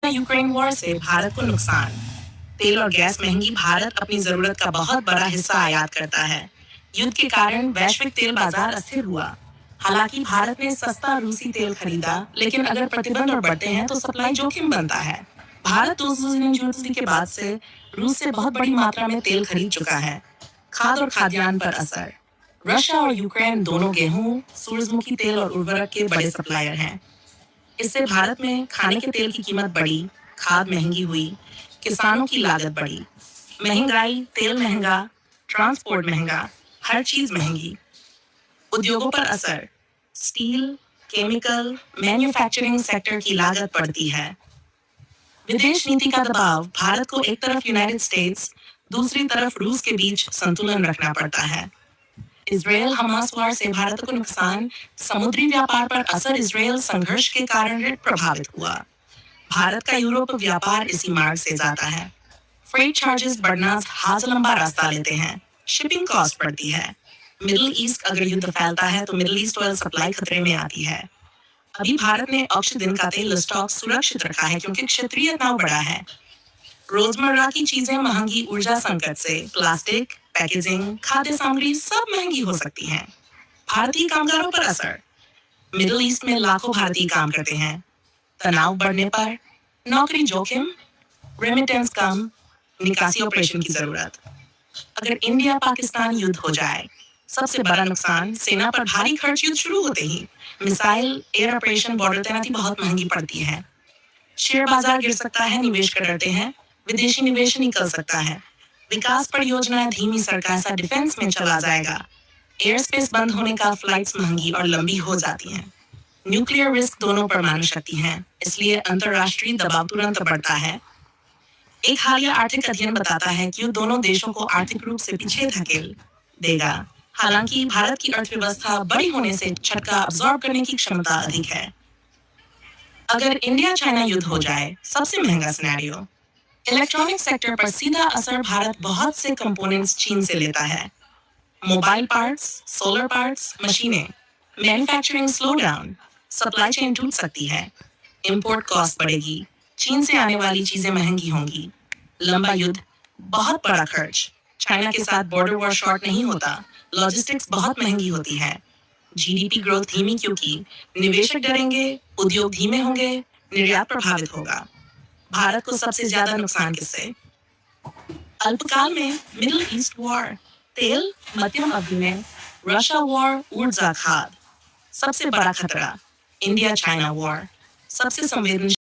Ukraine war से भारत को नुकसान। तेल और गैस महंगी, भारत अपनी जरूरत का बहुत बड़ा हिस्सा आयात करता है। युद्ध के कारण वैश्विक तेल बाजार अस्थिर हुआ। हालांकि भारत ने सस्ता रूसी तेल खरीदा, लेकिन अगर प्रतिबंध और बढ़ते हैं तो सप्लाई जोखिम बनता है। भारत 2014 के बाद से रूस से बहुत बड़ी मात्रा में तेल खरीद चुका है। खाद और खाद्यान्न पर असर। रशिया और यूक्रेन दोनों गेहूं, सूरजमुखी तेल और उर्वरक के बड़े सप्लायर हैं। इससे भारत में खाने के तेल की कीमत बढ़ी, खाद महंगी हुई, किसानों की लागत बढ़ी। महंगाई, तेल महंगा, ट्रांसपोर्ट महंगा, हर चीज महंगी। उद्योगों पर असर। स्टील, केमिकल, मैन्युफैक्चरिंग सेक्टर की लागत बढ़ती है। विदेश नीति का दबाव। भारत को एक तरफ यूनाइटेड स्टेट्स, दूसरी तरफ रूस के बीच संतुलन रखना पड़ता है। इजरायल हमास वार से भारत को नुकसान। समुद्री व्यापार पर असर। इजरायल संघर्ष के कारण प्रभावित हुआ। भारत का यूरोप व्यापार इसी मार्ग से जाता है। फ्रेट चार्जेस बढ़ना, जहाज लंबा रास्ता लेते हैं, शिपिंग कॉस्ट बढ़ती है। मिडिल ईस्ट अगर युद्ध फैलता है तो मिडिल ईस्ट ऑयल सप्लाई खतरे में आती है। अभी भारत ने अक्ष दिन का तेल स्टॉक सुरक्षित रखा है क्योंकि क्षेत्रीय तनाव बढ़ा है। रोजमर्रा की चीजें महंगी, ऊर्जा संकट से प्लास्टिक, पैकेजिंग, खाद्य सामग्री सब महंगी हो सकती हैं। भारतीय कामगारों पर असर। मिडिल ईस्ट में लाखों भारतीय काम करते हैं। तनाव बढ़ने पर नौकरी जोखिम, रेमिटेंस कम, निकासी ऑपरेशन की जरूरत। अगर इंडिया पाकिस्तान युद्ध हो जाए, सबसे बड़ा नुकसान सेना पर भारी खर्च। युद्ध शुरू होते ही मिसाइल, एयर ऑपरेशन, बॉर्डर तैनाती बहुत महंगी पड़ती है। शेयर बाजार गिर सकता है, निवेश कर डरते हैं, विदेशी निवेश निकल सकता है। विकास परियोजनाएं धीमी, सरकार सा डिफेंस में चला जाएगा। एयर स्पेस बंद होने का, फ्लाइट्स महंगी और लंबी हो जाती हैं। न्यूक्लियर रिस्क, दोनों परमाणु शक्ति हैं, इसलिए अंतरराष्ट्रीय दबाव तुरंत बढ़ता है। एक हालिया आर्थिक अध्ययन बताता है कि दोनों देशों को आर्थिक रूप से पीछे धकेल देगा। हालांकि भारत की अर्थव्यवस्था बड़ी होने से झटका अब्सॉर्ब करने की क्षमता अधिक है। अगर इंडिया चाइना युद्ध हो जाए, सबसे महंगा सिनेरियो। इलेक्ट्रॉनिक सेक्टर पर सीधा असर। भारत बहुत से कंपोनेंट्स चीन से लेता है। मोबाइल पार्ट्स, सोलर पार्ट्स, मशीनें। Manufacturing slow down, supply chain टूट सकती है। इंपोर्ट कॉस्ट बढ़ेगी, चीन से आने वाली चीजें महंगी होंगी। लंबा युद्ध, बहुत बड़ा खर्च। चाइना के साथ बॉर्डर वॉर शॉर्ट नहीं होता, लॉजिस्टिक्स बहुत महंगी होती है। जीडीपी ग्रोथ धीमी क्योंकि निवेशक डरेंगे, उद्योग धीमे होंगे, निर्यात प्रभावित होगा। भारत को सबसे ज्यादा नुकसान किससे? अल्पकाल में मिडिल ईस्ट वॉर, तेल, मध्यम अवधि में रशिया वॉर, ऊर्जा, खाद। सबसे बड़ा खतरा इंडिया चाइना वॉर, सबसे संवेदनशील